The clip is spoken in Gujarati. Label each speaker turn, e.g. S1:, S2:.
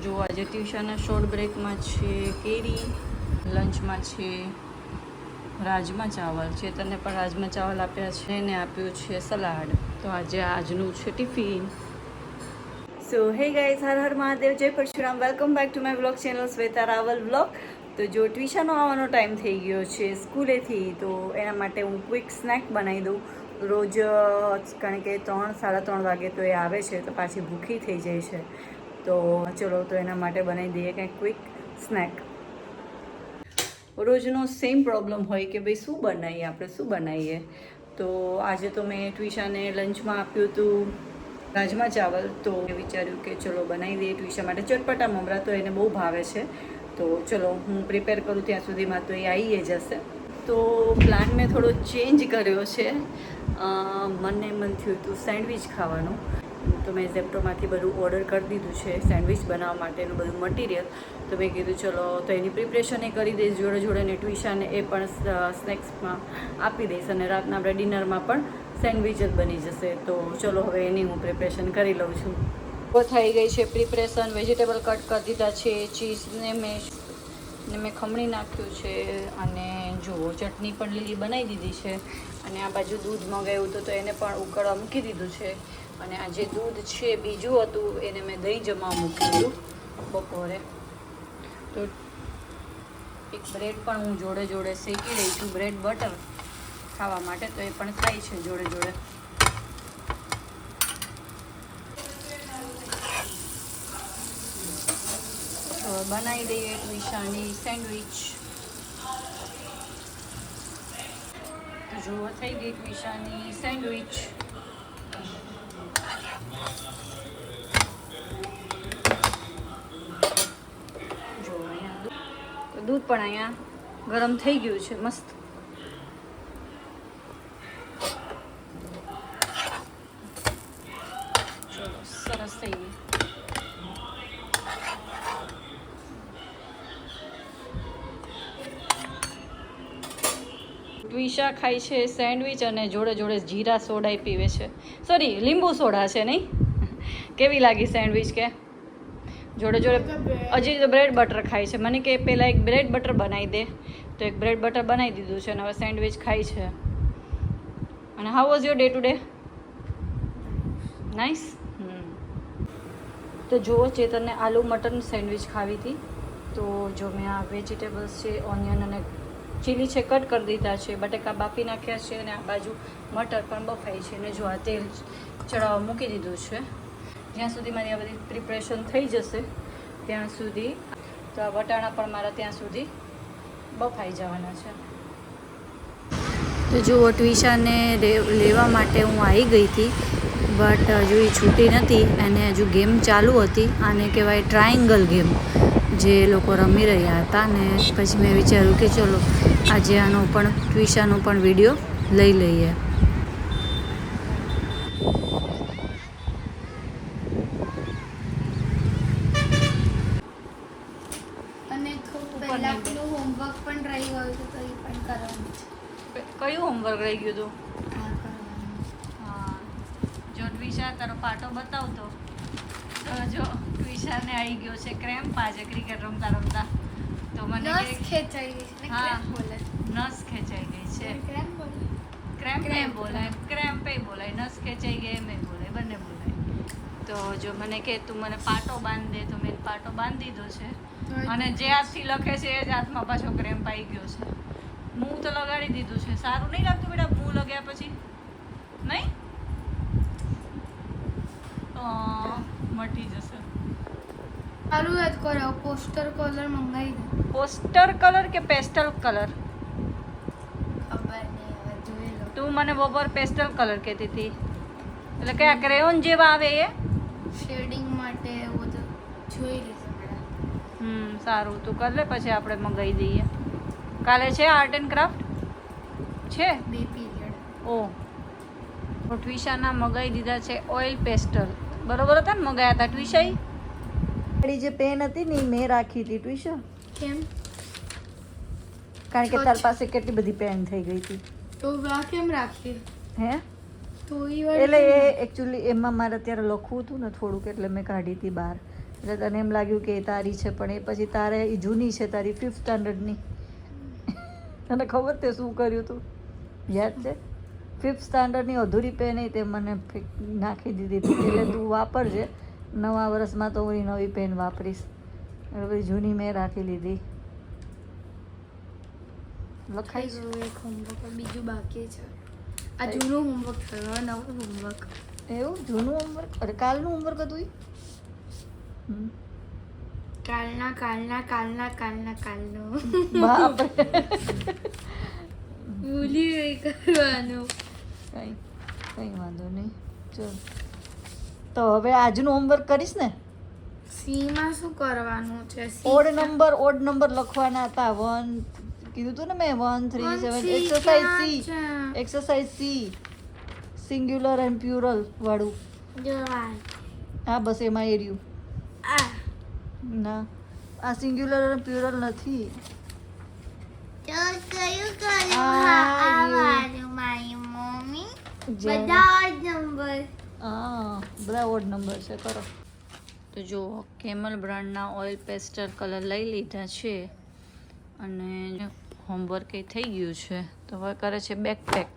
S1: જો આજે ટ્યુશનના શોર્ટ બ્રેકમાં છે કેરી, લંચમાં છે રાજમા ચાવલ. ચેતનને પણ રાજમા ચાવલ આપ્યા છે ને આપ્યું છે સલાડ. તો આજે આજનું છે ટિફિન. સો હે ગાઈઝ, હર હર મહાદેવ, જય Parshuram. Welcome back to my vlog channel Shweta Raval vlog. તો જો ટ્યુશનનો આવવાનો ટાઈમ થઈ ગયો છે સ્કૂલેથી, તો એના માટે હું ક્વિક સ્નેક બનાવી દઉં રોજ, કારણ કે 3-3:30 વાગે તો એ આવે છે તો પાછી ભૂખી થઈ જાય છે. તો ચલો, તો એના માટે બનાવી દઈએ કંઈક ક્વિક સ્નેક. રોજનો સેમ પ્રોબ્લેમ હોય કે ભાઈ શું બનાવીએ, આપણે શું બનાવીએ. તો આજે તો મેં ટ્વિશાને લંચમાં આપ્યું હતું રાજમા ચાવલ. તો મેં વિચાર્યું કે ચલો બનાવી દઈએ ટ્વિશા માટે ચટપટા મમરા, તો એને બહુ ભાવે છે. તો ચલો હું પ્રિપેર કરું ત્યાં સુધીમાં તો એ આવી જશે. તો પ્લાન મેં થોડો ચેન્જ કર્યો છે. મને મન થયું હતું સેન્ડવિચ ખાવાનું, તો મેં ઝેપ્ટોમાંથી બધું ઓર્ડર કરી દીધું છે સેન્ડવિચ બનાવવા માટેનું બધું મટીરિયલ. તો મેં કીધું ચલો તો એની પ્રિપરેશન એ કરી દઈશ જોડે જોડે, ને ટ્યુશાને એ પણ સ્નેક્સમાં આપી દઈશ, અને રાતના આપણે ડિનરમાં પણ સેન્ડવિચ જ બની જશે. તો ચલો હવે એની હું પ્રિપરેશન કરી લઉં છું. થઈ ગઈ છે પ્રિપરેશન. વેજીટેબલ કટ કરી દીધા છે, ચીઝને મેં ખમણી નાખ્યું છે, અને જુઓ ચટણી પણ લીલી બનાવી દીધી છે. અને આ બાજુ દૂધ મંગાવ્યું હતું તો એને પણ ઉકળવા મૂકી દીધું છે. અને આ જે દૂધ છે બીજું હતું એને મેં દહીં જમવા મૂકી દીધું બપોરે. તો એક બ્રેડ પણ હું જોડે જોડે શેકી રહી છું, બ્રેડ બટર ખાવા માટે, તો એ પણ થાય છે જોડે જોડે. તો બનાવી દઈએ ટ્વિશાની સેન્ડવિચ. જો થઈ ગઈ ટ્વિશાની સેન્ડવિચ. જો અહીંયા દૂધ પણ અહીંયા ગરમ થઈ ગયું છે મસ્ત. ચલો સરસ થઈ ગઈ. ટ્વિશા ખાય છે સેન્ડવિચ અને જોડે જોડે જીરા સોડા પીવે છે, સોરી લીંબુ સોડા છે. નહીં કેવી લાગી સેન્ડવિચ કે? જોડે જોડે હજી તો બ્રેડ બટર ખાય છે. મને કે પહેલાં એક બ્રેડ બટર બનાવી દે, તો એક બ્રેડ બટર બનાવી દીધું છે અને હવે સેન્ડવિચ ખાય છે. અને how was your day to day? Nice. તો જુઓ, ચેતનને આલુ મટન સેન્ડવિચ ખાવી હતી. તો જો મેં આ વેજીટેબલ્સ છે, ઓનિયન અને ચીલી છે કટ કરી દીધા છે, બટેકા બાફી નાખ્યા છે, અને આ બાજુ મટર પણ બફાઈ છે. અને જો આ તેલ ચડાવવા મૂકી દીધું છે. જ્યાં સુધી મારી આ બધી પ્રિપરેશન થઈ જશે ત્યાં સુધી, તો આ વટાણા પણ મારા ત્યાં સુધી બફાઈ જવાના છે. તો જુઓ, ટ્વિશાને લેવા માટે હું આવી ગઈ હતી, બટ હજુ એ છૂટી નથી, અને હજુ ગેમ ચાલુ હતી. આને કહેવાય ટ્રાયંગલ ગેમ, જે લોકો રમી રહ્યા હતા. ને પછી મેં વિચાર્યું કે ચલો આજે આનો પણ ટ્વિશાનો પણ વિડીયો લઈ લઈએ.
S2: હોમવર્ક પણ રહી ગયું હતું તો એ પણ કરવાનું છે.
S1: કયું હોમવર્ક રહી ગયું હતું? હા, જો ટ્વિશા તારો પાટો બતાવતો, તો જો ટ્વિશાને આવી ગયો છે ક્રેમ્પ આજે ક્રિકેટ રમતા રમતા. તો મને
S2: નસ ખેંચાઈ ગઈ છે.
S1: હા,
S2: ક્રેમ્પ બોલે.
S1: નસ ખેંચાઈ ગઈ છે.
S2: ક્રેમ્પ બોલે.
S1: ક્રેમ્પ નહીં બોલાય, ક્રેમ્પે બોલાય, નસ ખેંચાઈ ગઈ એમ બોલાય, બંને બોલાય. તો જો મને કે તું મને પાટો બાંધ દે, તો મેં પાટો બાંધી દીધો છે. અને જે હાથથી લખે છે એ જ હાથમાં પાછો ક્રેમ્પ આવી ગયો છે. મું તો લગાડી દીધું છે. સારું નહીં લાગતું બેટા મું લગ્યા પછી? નહીં મટી જશે.
S2: સારું યાદ કરો, પોસ્ટર કલર મંગાવી દે.
S1: પોસ્ટર કલર કે પેસ્ટલ કલર?
S2: ખબર નહીં, હવે જોઈ લો.
S1: તું મને બપોર પેસ્ટલ કલર કહેતી હતી, એટલે કે આ ક્રેયોન જેવા આવે એ
S2: શેડિંગ માટે એવું બધું જોઈ લઈશ.
S1: સારું, તું કર લે, પછી આપણે મંગાવી દઈએ. કાલે છે આર્ટ એન્ડ ક્રાફ્ટ છે
S2: 2 પીરિયડ.
S1: ઓ, ટ્વિશાના મગાવી દીધા છે ઓઇલ પેસ્ટલ. બરોબર હતા ને? મગાયા હતા ટ્વિશાઈ. મારી જે પેન હતી ને એ મેં રાખી હતી ટ્વિશા.
S2: કેમ?
S1: કારણ કે તાર પાસે કેટલી બધી પેન થઈ ગઈ હતી.
S2: તો આ કેમ રાખી?
S1: હે?
S2: તો
S1: એટલે એ એકચ્યુઅલી એમાં મારે અત્યારે લખવું હતું ને થોડુંક, એટલે મેં કાઢી હતી બહાર. એટલે તને એમ લાગ્યું કે એ તારી છે, પણ એ પછી તારે એ જૂની છે, તારી 5th સ્ટાન્ડર્ડની. તને ખબર તે શું કર્યું તું? યાદ છે? 5th સ્ટાન્ડર્ડની અધૂરી પેન તે મને નાખી દીધી હતી, એટલે તું વાપરજે. નવા વર્ષમાં તો હું નવી પેન વાપરીશ. એટલે પછી જૂની મેં રાખી લીધી.
S2: થઈ
S1: લખાઈ
S2: ગયું એક હોમવર્ક, બીજું બાકી છે. આ જૂનું હોમવર્ક થયું, હવે નવું હોમવર્ક.
S1: એવું જૂનું હોમવર્ક? અરે કાલનું હોમવર્ક હતું ઈ?
S2: કાલનું
S1: બાપરે.
S2: ભૂલી ગઈ કરવાનું.
S1: કંઈ વાંધો નહીં. ચલ તો હવે આજનું હોમવર્ક કરીશ ને?
S2: સી માં શું કરવાનું છે?
S1: ઓડ નંબર લખવાના હતા. 1 કીધું તું ને મેં 1 3 7 exercise C singular and plural વાળું. હા બસ એમાં એ રહ્યું. ના આ સિંગ્યુલર અને પ્યુરલ નથી. બધા ઓડ નંબર છે. કરો તો જો કેમલ બ્રાન્ડના ઓઇલ પેસ્ટલ કલર લઈ લીધા છે અને હોમવર્ક એ થઈ ગયું છે. તો હવે કરે છે બેકપેક.